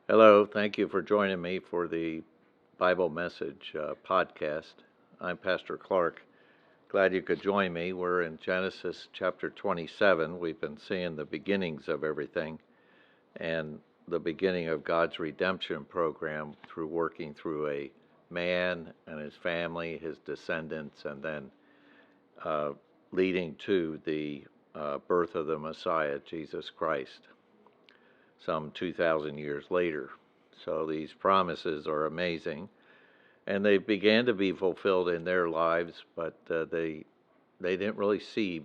Hello, thank you for joining me for the Bible Message podcast. I'm Pastor Clark. Glad you could join me. We're in Genesis chapter 27. We've been seeing the beginnings of everything and the beginning of God's redemption program through working through a man and his family, his descendants, and then uh, leading to the birth of the Messiah, Jesus Christ, some 2,000 years later. So these promises are amazing, and they began to be fulfilled in their lives, but they didn't really see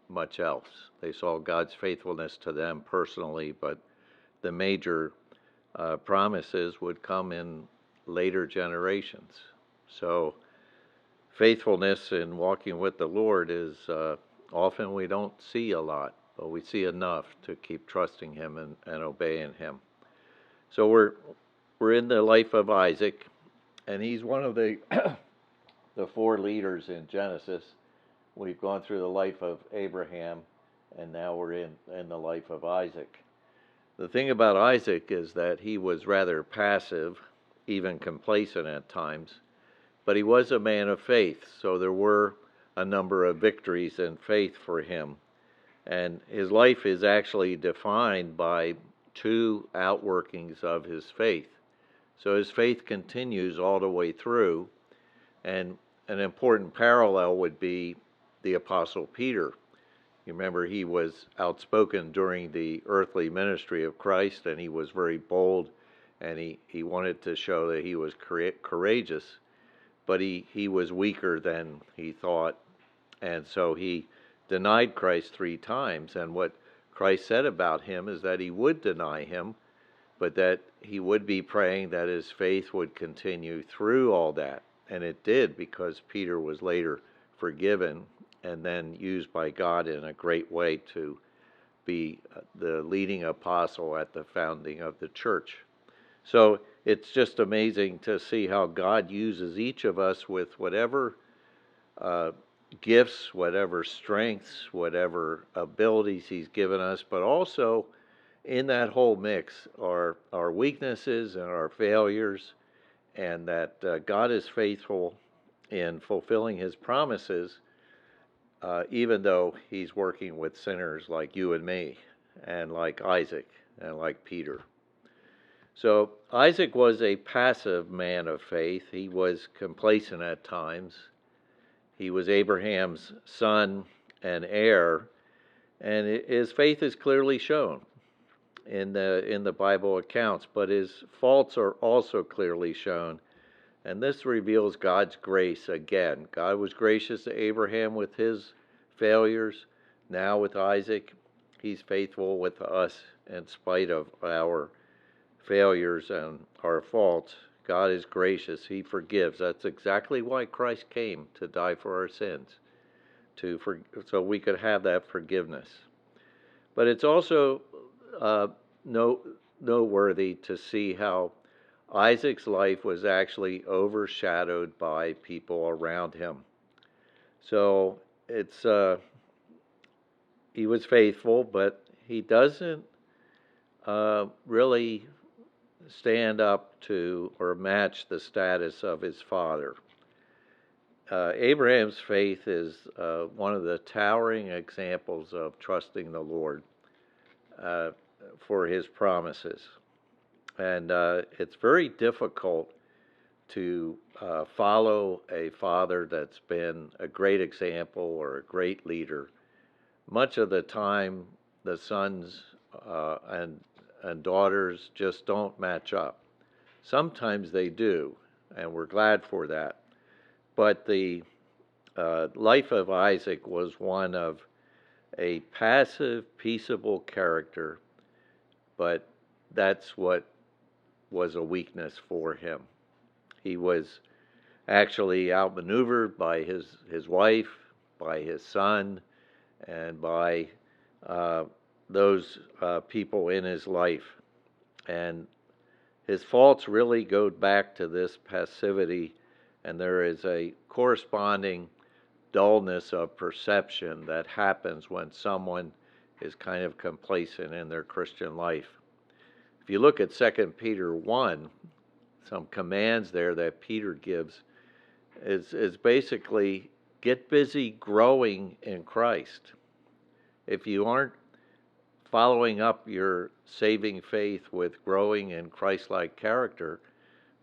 much else. They saw God's faithfulness to them personally, but the major promises would come in later generations. So faithfulness in walking with the Lord is often we don't see a lot, but we see enough to keep trusting Him and obeying Him. So we're in the life of Isaac, and he's one of the the four leaders in Genesis. We've gone through the life of Abraham, and now we're in the life of Isaac. The thing about Isaac is that he was rather passive, even complacent at times, but he was a man of faith, so there were a number of victories in faith for him. And his life is actually defined by two outworkings of his faith. So his faith continues all the way through, and an important parallel would be the Apostle Peter. You remember he was outspoken during the earthly ministry of Christ, and he was very bold, and he wanted to show that he was courageous, but he was weaker than he thought, and so he denied Christ 3 times. And what Christ said about him is that he would deny him, but that he would be praying that his faith would continue through all that. And it did, because Peter was later forgiven and then used by God in a great way to be the leading apostle at the founding of the church. So it's just amazing to see how God uses each of us with whatever uh, gifts, whatever strengths, whatever abilities He's given us, but also in that whole mix are our weaknesses and our failures, and that God is faithful in fulfilling His promises, even though He's working with sinners like you and me, and like Isaac, and like Peter. So Isaac was a passive man of faith. He was complacent at times. He was Abraham's son and heir, and his faith is clearly shown in the Bible accounts, but his faults are also clearly shown. And this reveals God's grace again. God was gracious to Abraham with his failures. Now with Isaac, He's faithful with us in spite of our failures and our faults. God is gracious. He forgives. That's exactly why Christ came, to die for our sins, so we could have that forgiveness. But it's also uh, noteworthy to see how Isaac's life was actually overshadowed by people around him. So it's he was faithful, but he doesn't really stand up to or match the status of his father. Abraham's faith is one of the towering examples of trusting the Lord uh, for His promises. And it's very difficult to follow a father that's been a great example or a great leader. Much of the time, the sons and daughters just don't match up. Sometimes they do, and we're glad for that. But the life of Isaac was one of a passive, peaceable character, but that's what was a weakness for him. He was actually outmaneuvered by his wife, by his son, and by uh, those people in his life. And his faults really go back to this passivity, and there is a corresponding dullness of perception that happens when someone is kind of complacent in their Christian life. if you look at 2 Peter 1, some commands there that Peter gives is basically get busy growing in Christ. If you aren't following up your saving faith with growing in Christ-like character,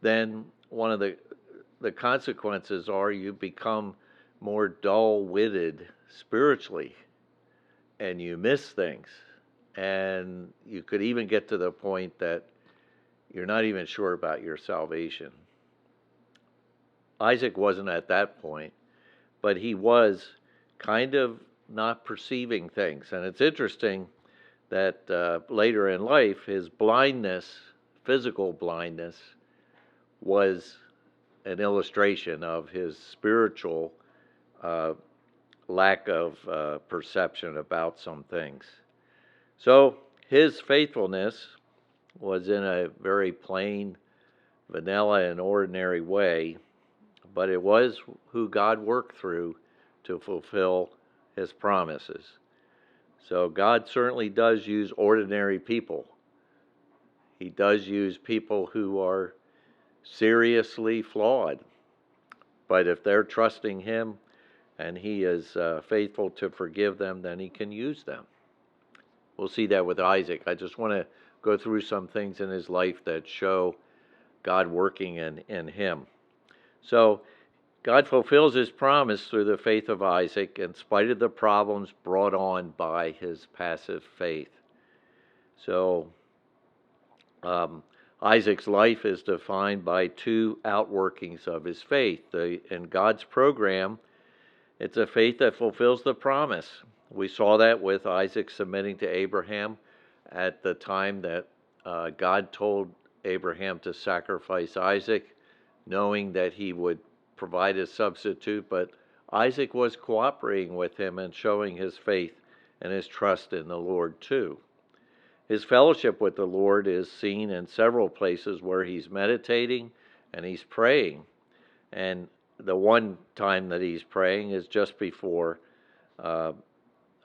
then one of the consequences are you become more dull-witted spiritually, and you miss things. And you could even get to the point that you're not even sure about your salvation. Isaac wasn't at that point, but he was kind of not perceiving things. And it's interesting that later in life, his blindness, physical blindness, was an illustration of his spiritual lack of perception about some things. So his faithfulness was in a very plain, vanilla, and ordinary way, but it was who God worked through to fulfill his promises. So God certainly does use ordinary people. He does use people who are seriously flawed. But if they're trusting him and he is faithful to forgive them, then he can use them. We'll see that with Isaac. I just want to go through some things in his life that show God working in him. So God fulfills his promise through the faith of Isaac in spite of the problems brought on by his passive faith. So Isaac's life is defined by two outworkings of his faith. In God's program, it's a faith that fulfills the promise. We saw that with Isaac submitting to Abraham at the time that God told Abraham to sacrifice Isaac, knowing that he would provide a substitute, but Isaac was cooperating with him and showing his faith and his trust in the Lord too. His fellowship with the Lord is seen in several places where he's meditating and he's praying. And the one time that he's praying is just before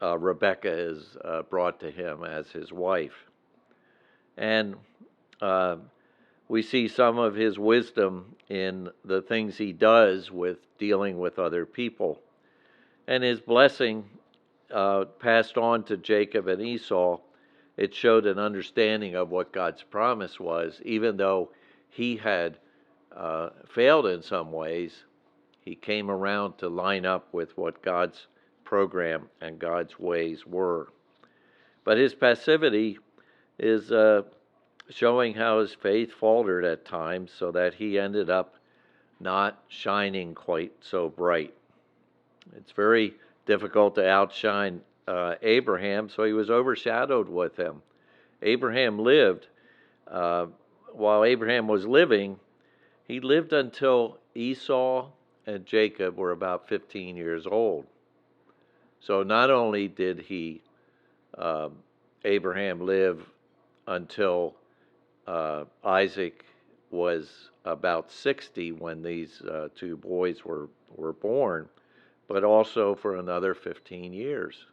Rebekah is brought to him as his wife. And we see some of his wisdom in the things he does with dealing with other people. And his blessing passed on to Jacob and Esau, it showed an understanding of what God's promise was. Even though he had failed in some ways, he came around to line up with what God's program and God's ways were. But his passivity is showing how his faith faltered at times, so that he ended up not shining quite so bright. It's very difficult to outshine Abraham, so he was overshadowed with him. Abraham lived, while Abraham was living, he lived until Esau and Jacob were about 15 years old. So not only did Abraham live until Isaac was about 60 when these two boys were born, but also for another 15 years.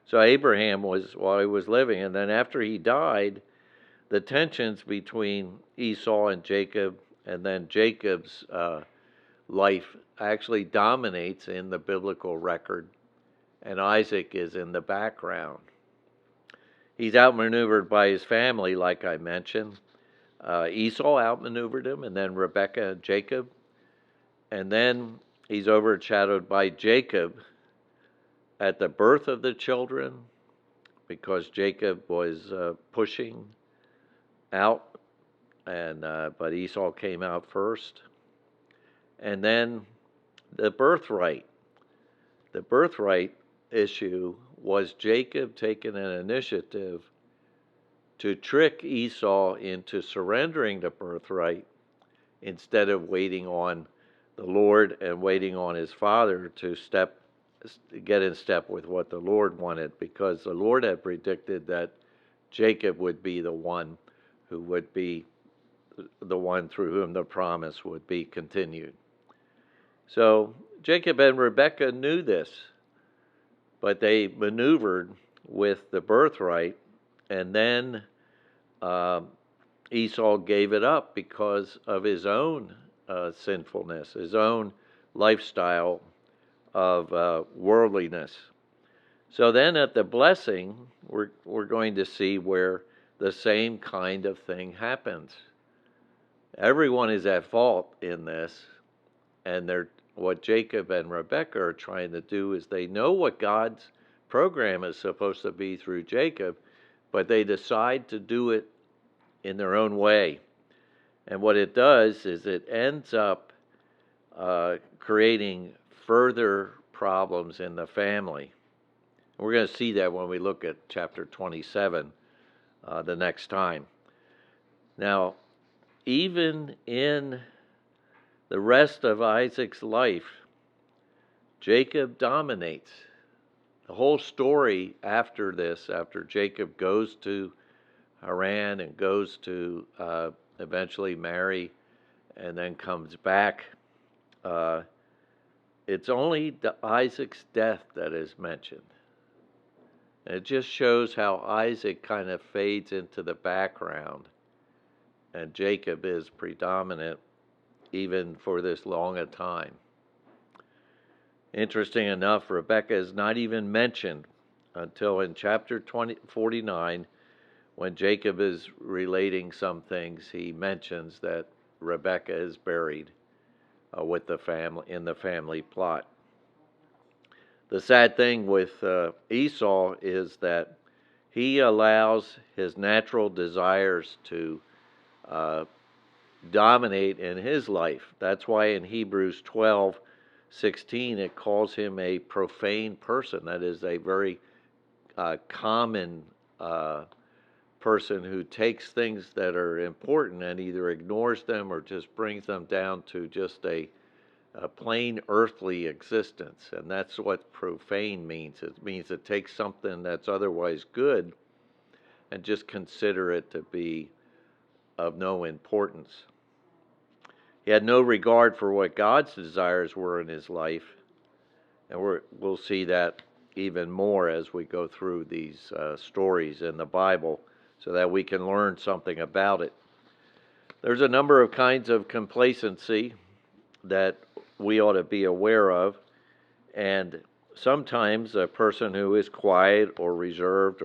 So Abraham was, while he was living, and then after he died, the tensions between Esau and Jacob, and then Jacob's life actually dominates in the biblical record, and Isaac is in the background. He's outmaneuvered by his family, like I mentioned. Esau outmaneuvered him, and then Rebekah and Jacob. And then he's overshadowed by Jacob at the birth of the children, because Jacob was pushing out, but Esau came out first. And then the birthright. The birthright issue was Jacob taking an initiative to trick Esau into surrendering the birthright instead of waiting on the Lord and waiting on his father to get in step with what the Lord wanted, because the Lord had predicted that Jacob would be the one who would be the one through whom the promise would be continued. So Jacob and Rebekah knew this, but they maneuvered with the birthright, and then um, Esau gave it up because of his own sinfulness, his own lifestyle of worldliness. So then at the blessing, we're going to see where the same kind of thing happens. Everyone is at fault in this, and what Jacob and Rebekah are trying to do is they know what God's program is supposed to be through Jacob, but they decide to do it in their own way. And what it does is it ends up creating further problems in the family. We're going to see that when we look at chapter 27 the next time. Now, even in the rest of Isaac's life, Jacob dominates. The whole story after this, after Jacob goes to Haran and goes to eventually marry and then comes back, it's only Isaac's death that is mentioned. And it just shows how Isaac kind of fades into the background, and Jacob is predominant even for this long a time. Interesting enough, Rebekah is not even mentioned until in chapter 49, when Jacob is relating some things. He mentions that Rebekah is buried with the family in the family plot. The sad thing with Esau is that he allows his natural desires to dominate in his life. That's why in Hebrews 12:16 it calls him a profane person. That is a very common person who takes things that are important and either ignores them or just brings them down to just a plain earthly existence. And that's what profane means. It means it takes something that's otherwise good and just consider it to be of no importance. He had no regard for what God's desires were in his life, and we'll see that even more as we go through these stories in the Bible so that we can learn something about it. There's a number of kinds of complacency that we ought to be aware of, and sometimes a person who is quiet or reserved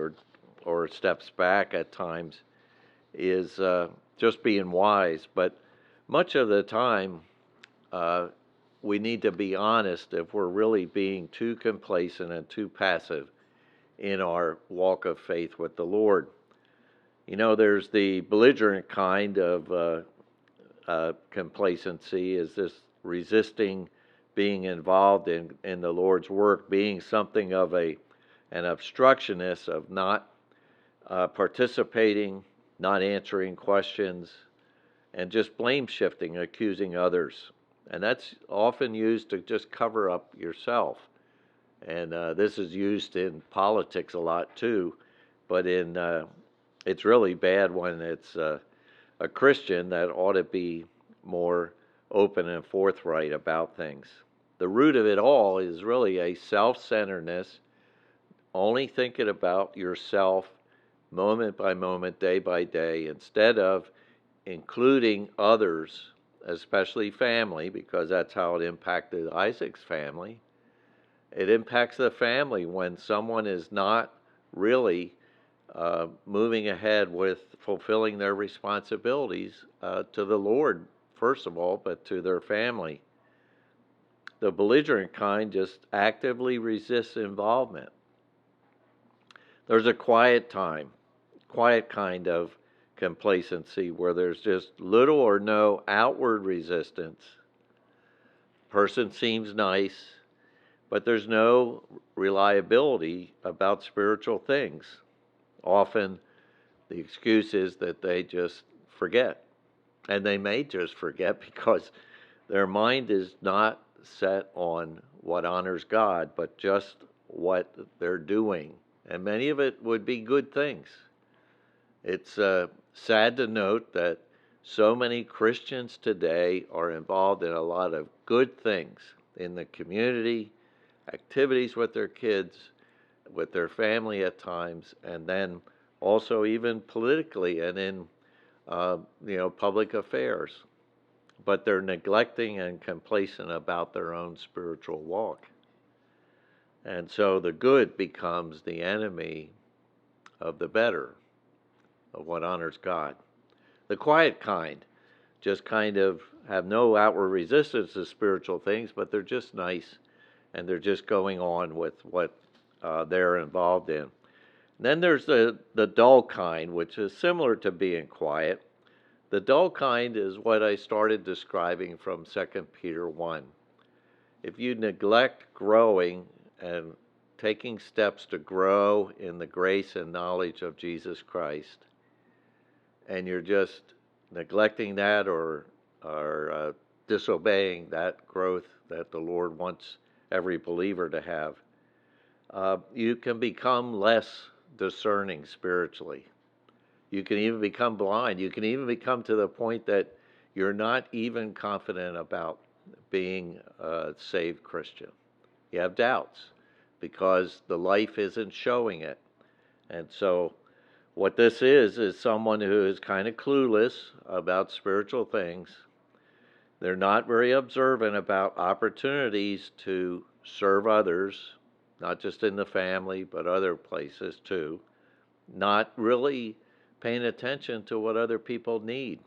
or steps back at times is just being wise, but much of the time we need to be honest if we're really being too complacent and too passive in our walk of faith with the Lord. You know, there's the belligerent kind of complacency, is this resisting being involved in the Lord's work, being something of an obstructionist, of not participating, not answering questions, and just blame shifting, accusing others. And that's often used to just cover up yourself. And this is used in politics a lot too, but it's really bad when it's a Christian that ought to be more open and forthright about things. The root of it all is really a self-centeredness, only thinking about yourself moment by moment, day by day, instead of including others, especially family, because that's how it impacted Isaac's family. It impacts the family when someone is not really moving ahead with fulfilling their responsibilities to the Lord, first of all, but to their family. The belligerent kind just actively resists involvement. There's a quiet kind of complacency where there's just little or no outward resistance. Person seems nice, but there's no reliability about spiritual things. Often the excuse is that they just forget. And they may just forget because their mind is not set on what honors God, but just what they're doing. And many of it would be good things. It's sad to note that so many Christians today are involved in a lot of good things in the community, activities with their kids, with their family at times, and then also even politically and in public affairs. But they're neglecting and complacent about their own spiritual walk. And so the good becomes the enemy of the better, of what honors God. The quiet kind just kind of have no outward resistance to spiritual things, but they're just nice and they're just going on with what they're involved in. Then there's the dull kind, which is similar to being quiet. The dull kind is what I started describing from 2 Peter 1. If you neglect growing and taking steps to grow in the grace and knowledge of Jesus Christ, and you're just neglecting that or disobeying that growth that the Lord wants every believer to have, you can become less discerning spiritually. You can even become blind. You can even become to the point that you're not even confident about being a saved Christian. You have doubts because the life isn't showing it. And so what this is someone who is kind of clueless about spiritual things. They're not very observant about opportunities to serve others, not just in the family, but other places too. Not really paying attention to what other people need.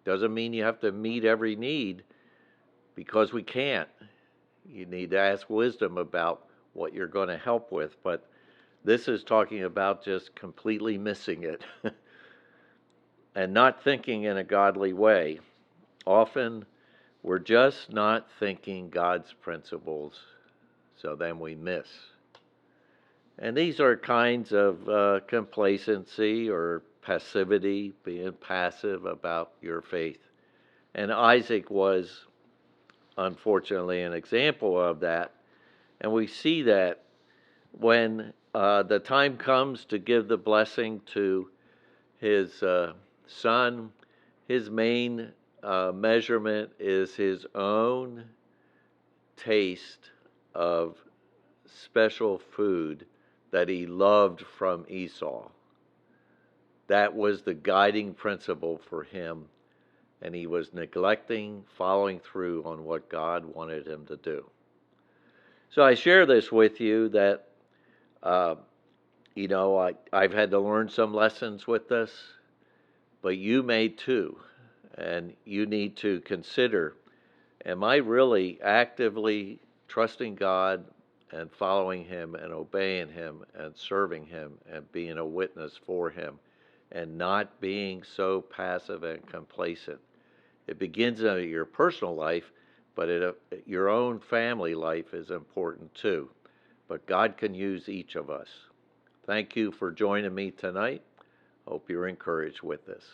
Doesn't mean you have to meet every need, because we can't. You need to ask wisdom about what you're going to help with, but this is talking about just completely missing it and not thinking in a godly way. Often we're just not thinking God's principles, so then we miss. And these are kinds of complacency or passivity, being passive about your faith. And Isaac was, unfortunately, an example of that. And we see that when the time comes to give the blessing to his son, his main measurement is his own taste of special food that he loved from Esau. That was the guiding principle for him, and he was neglecting following through on what God wanted him to do. So I share this with you that, I've had to learn some lessons with this, but you may too, and you need to consider, am I really actively trusting God and following Him and obeying Him and serving Him and being a witness for Him and not being so passive and complacent? It begins in your personal life, but your own family life is important too. But God can use each of us. Thank you for joining me tonight. Hope you're encouraged with this.